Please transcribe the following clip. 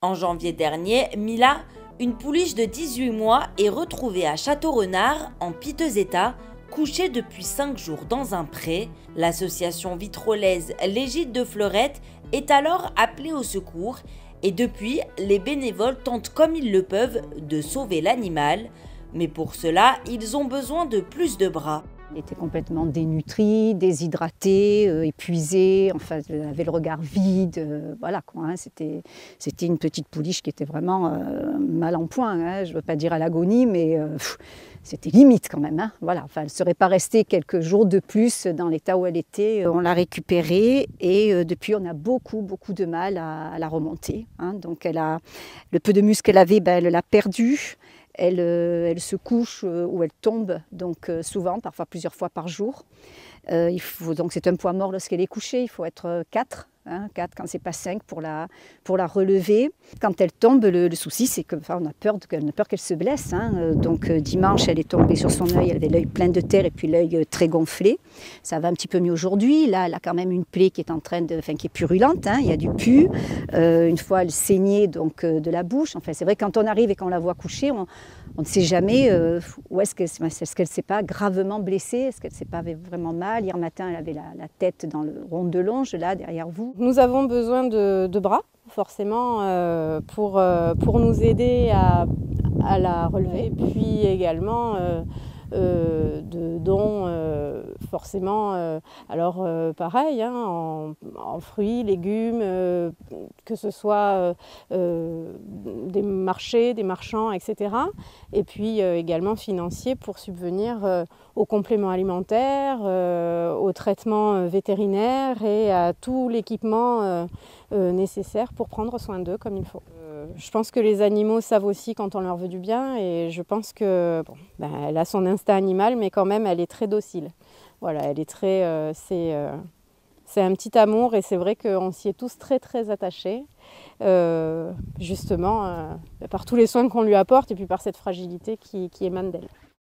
En janvier dernier, Mila, une pouliche de 18 mois, est retrouvée à Château-Renard, en piteux état, couchée depuis 5 jours dans un pré. L'association vitrolaise L'Égide de Fleurette est alors appelée au secours et depuis, les bénévoles tentent comme ils le peuvent de sauver l'animal. Mais pour cela, ils ont besoin de plus de bras. Elle était complètement dénutrie, déshydratée, épuisée, enfin, elle avait le regard vide, voilà quoi. Hein, c'était une petite pouliche qui était vraiment mal en point. Hein, je ne veux pas dire à l'agonie, mais c'était limite quand même. Hein, voilà, enfin, elle ne serait pas restée quelques jours de plus dans l'état où elle était. On l'a récupérée et depuis, on a beaucoup de mal à la remonter. Hein, donc, le peu de muscle qu'elle avait, elle l'a perdu. Elle se couche ou elle tombe, donc souvent, parfois plusieurs fois par jour. Donc c'est un poids mort lorsqu'elle est couchée, il faut être 4, hein, 4 quand c'est pas 5 pour la relever. Quand elle tombe, le souci c'est qu'on a peur qu'elle se blesse. Hein. Donc dimanche, elle est tombée sur son œil, elle avait l'œil plein de terre et puis l'œil très gonflé. Ça va un petit peu mieux aujourd'hui. Là, elle a quand même une plaie qui est qui est purulente, hein. Il y a du pus. Une fois, elle saignait donc de la bouche. Enfin, c'est vrai que quand on arrive et qu'on la voit coucher, on ne sait jamais où est-ce qu'elle ne s'est pas gravement blessée, est-ce qu'elle ne s'est pas vraiment mal. Hier matin, elle avait la tête dans le rond de longe, là, derrière vous. Nous avons besoin de bras, forcément, pour nous aider à la relever. Et puis également de dons, forcément, alors pareil, hein, en fruits, légumes, que ce soit des marchés, des marchands, etc. Et puis également financiers pour subvenir aux compléments alimentaires, aux traitements vétérinaires et à tout l'équipement nécessaire pour prendre soin d'eux comme il faut. Je pense que les animaux savent aussi quand on leur veut du bien et je pense que elle a son instinct animal mais quand même elle est très docile. Voilà, elle est très, c'est un petit amour et c'est vrai qu'on s'y est tous très attachés, justement par tous les soins qu'on lui apporte et puis par cette fragilité qui émane d'elle.